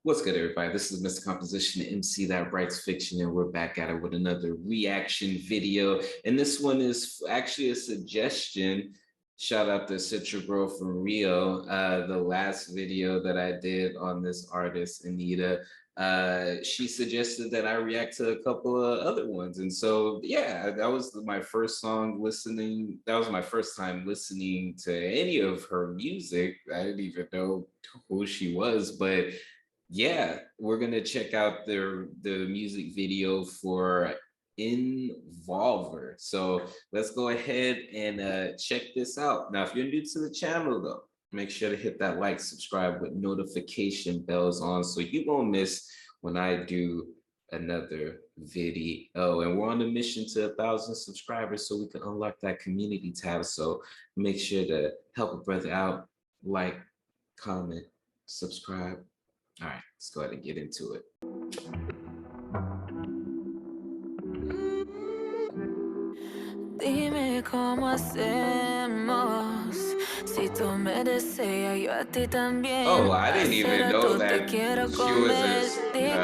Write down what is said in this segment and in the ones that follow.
What's good, everybody? This is Mr. Composition, MC that writes fiction, and we're back at it with another reaction video. And this one is actually a suggestion. Shout out to Citra Girl from Rio. The last video that I did on this artist, Anitta, she suggested that I react to a couple of other ones. And so, yeah, that was my first song listening. That was my first time listening to any of her music. I didn't even know who she was, but yeah, we're gonna check out the music video for Envolver. So let's go ahead and check this out. Now, if you're new to the channel though, make sure to hit that like, subscribe with notification bells on so you won't miss when I do another video. And we're on a mission to 1,000 subscribers so we can unlock that community tab. So make sure to help a brother out, like, comment, subscribe. All right, let's go ahead and get into it. Dime cómo hacemos. Si tú me deseas, yo a ti también. Oh, I didn't even know that she was a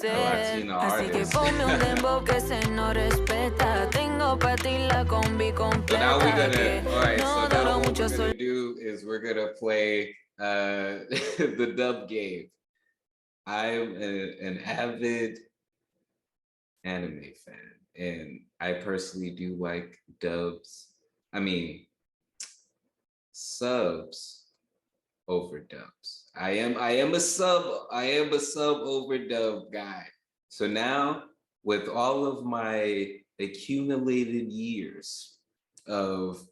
Latina artist. Así que ponme un dembow que se no respeta. Tengo pa' ti la combi completa. So now we're gonna, all right, so now what we're gonna do is we're gonna play the dub game. I'm an avid anime fan, and I personally do like dubs. I mean, subs over dubs. I am a sub over dub guy. So now, with all of my accumulated years of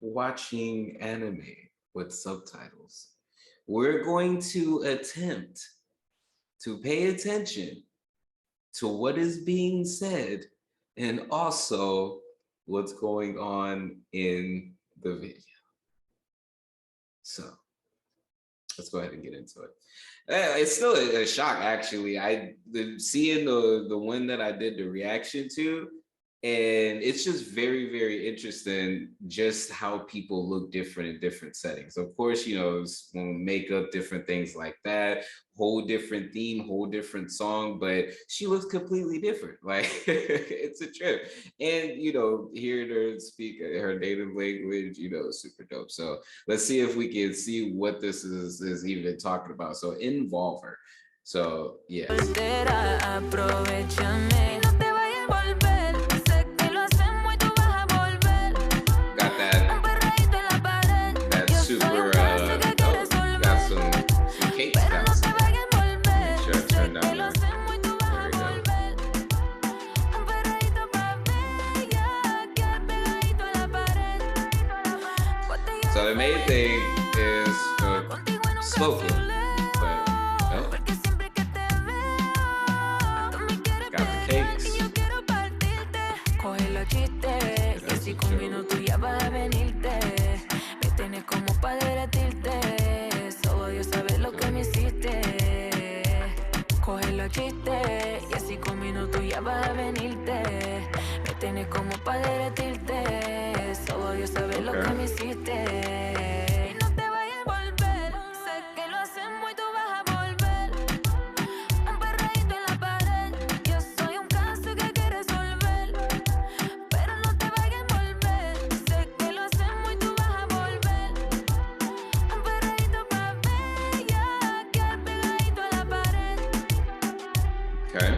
watching anime with subtitles, we're going to attempt to pay attention to what is being said and also what's going on in the video. So let's go ahead and get into it. It's still a shock, actually. Seeing the one that I did the reaction to, and it's just very, very interesting just how people look different in different settings. Of course, you know, makeup, different things like that, whole different theme, whole different song, but she looks completely different. Like, it's a trip. And, you know, hearing her speak her native language, you know, super dope. So let's see if we can see what this is even talking about. So Envolver. So, yeah. So the main thing is Smokable, but no. Got the cakes. Okay.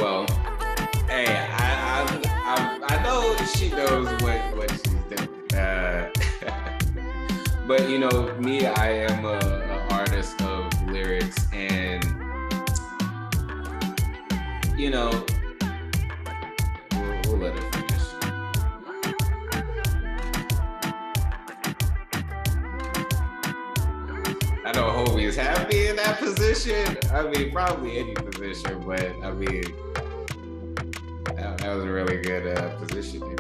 Well, hey, I know she knows what she's doing. But you know, me, I am an artist of lyrics, and you know, we'll let it finish. I know homie is happy in that position. I mean, probably any position, but I mean, that was a really good positioning.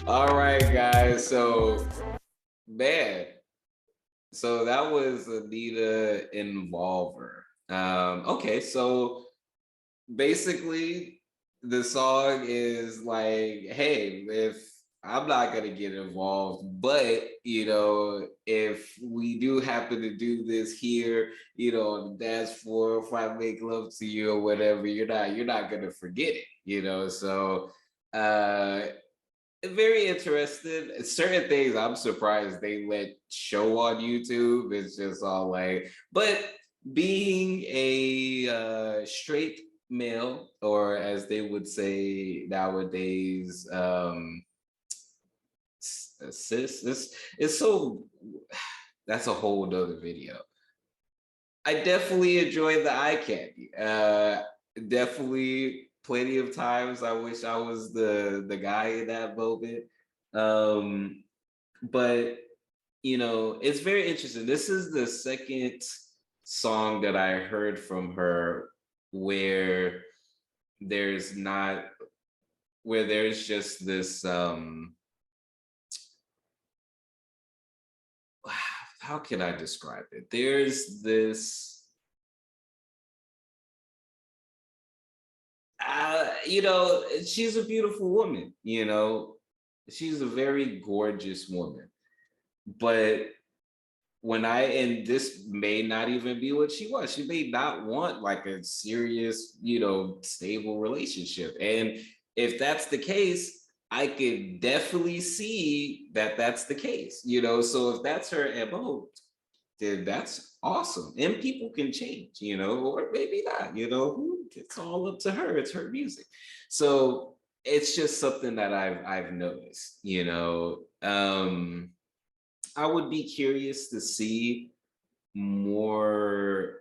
All right, guys. So, man, so that was Anitta Envolver. Okay, so basically the song is like, hey, if I'm not gonna get involved, but if we do happen to do this here, on the dance floor, if I make love to you or whatever, you're not gonna forget it. So very interested. Certain things I'm surprised they let show on YouTube. It's just all like, but being a straight male, or as they would say nowadays, cis, this is so. That's a whole nother video. I definitely enjoy the eye candy. Definitely plenty of times I wish I was the guy in that moment. Um, but it's very interesting. This is the second song that I heard from her where there's not where there's just this how can I describe it? There's this she's a beautiful woman, she's a very gorgeous woman. But and this may not even be what she wants. She may not want like a serious, stable relationship. And if that's the case, I could definitely see that that's the case, So if that's her MO, then that's awesome. And people can change, or maybe not, it's all up to her. It's her music. So it's just something that I've noticed, I would be curious to see more.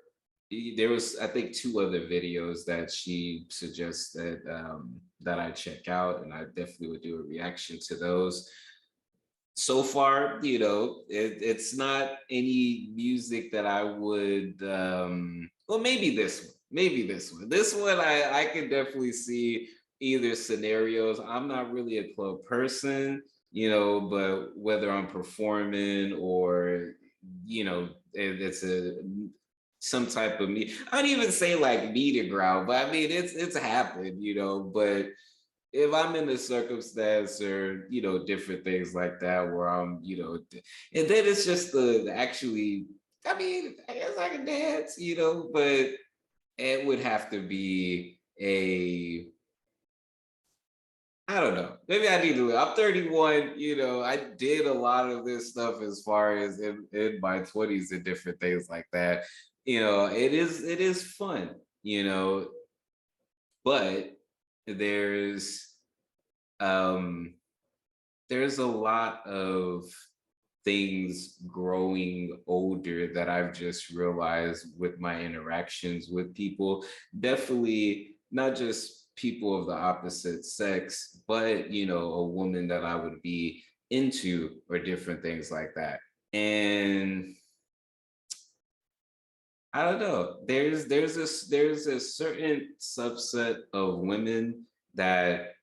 There was, I think, two other videos that she suggested that I check out, and I definitely would do a reaction to those. So far, it's not any music that I would. Well, maybe this one. Maybe this one. This one, I can definitely see either scenarios. I'm not really a club person, but whether I'm performing or it's some type of me. I'd even say like meeting ground, but I mean it's happened, but if I'm in a circumstance or different things like that where I'm and then it's just the actually, I mean, I guess I can dance, but it would have to be I don't know. Maybe I need to. I'm 31. I did a lot of this stuff as far as in my 20s and different things like that. It is fun. But there's um there's a lot of things growing older that I've just realized with my interactions with people. Definitely not just people of the opposite sex, but a woman that I would be into or different things like that. And I don't know. There's a certain subset of women that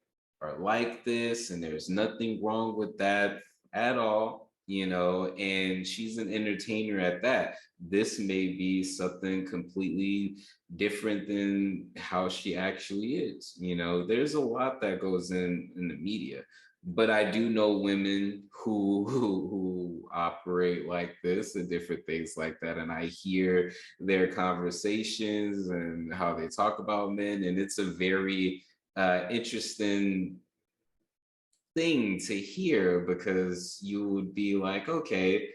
are like this, and there's nothing wrong with that at all, and she's an entertainer at that. This may be something completely different than how she actually is. There's a lot that goes in the media. But I do know women who operate like this and different things like that. And I hear their conversations and how they talk about men. And it's a very interesting thing to hear because you would be like, okay,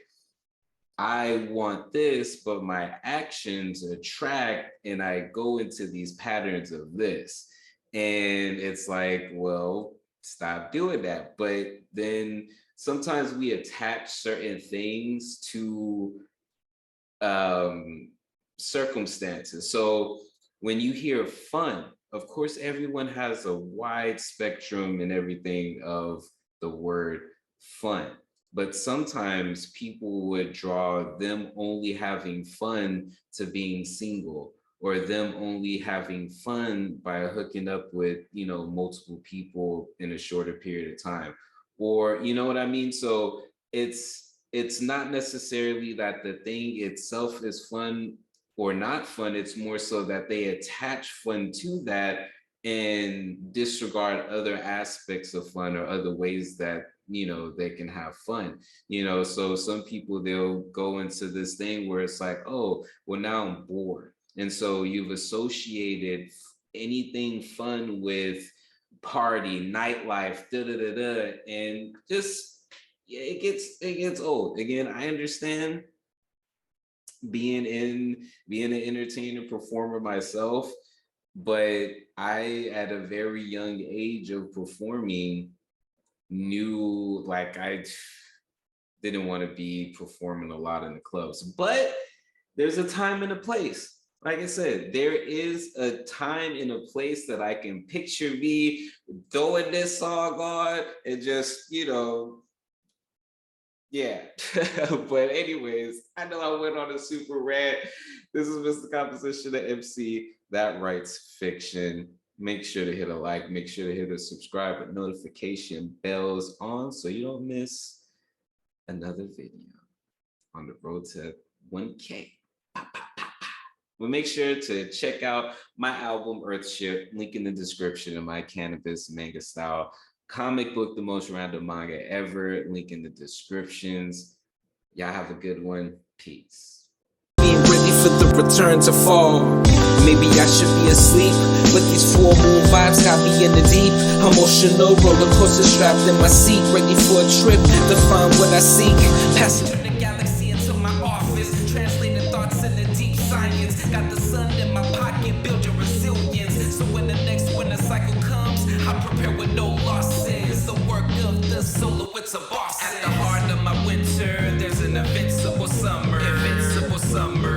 I want this, but my actions attract and I go into these patterns of this. And it's like, well, stop doing that. But then sometimes we attach certain things to um, circumstances. So when you hear fun, of course, everyone has a wide spectrum and everything of the word fun. but sometimes people would draw them only having fun to being single, or them only having fun by hooking up with, you know, multiple people in a shorter period of time, or you know what I mean. So it's not necessarily that the thing itself is fun or not fun. It's more so that they attach fun to that and disregard other aspects of fun or other ways that, you know, they can have fun, you know. So some people, they'll go into this thing where it's like, oh well, now I'm bored, and so you've associated anything fun with party, nightlife, da da da da, and just, yeah, it gets old. Again, I understand being an entertainer performer myself, but I, at a very young age of performing, knew like I didn't want to be performing a lot in the clubs. But there's a time and a place. Like I said, there is a time and a place that I can picture me throwing this song on and just, you know, yeah. But anyways, I know I went on a super rant. This is Mr. Composition, the MC that writes fiction. Make sure to hit a like, make sure to hit a subscribe with notification bells on so you don't miss another video on the road to 1K. But make sure to check out my album Earthship, link in the description, of my cannabis manga style comic book, The Most Random Manga Ever, link in the descriptions. Y'all have a good one. Peace. Being ready for the return to fall. Maybe I should be asleep, but these full moon vibes got me in the deep. Emotional roller coaster strapped in my seat, ready for a trip to find what I seek. Passing through the galaxy into my office, translating thoughts into deep science. Got the sun in my pocket, build your resilience. So when the next winter cycle comes, I prepare with no losses. The work of the soloists a boss. At the heart of my winter, there's an invincible summer. Invincible summer.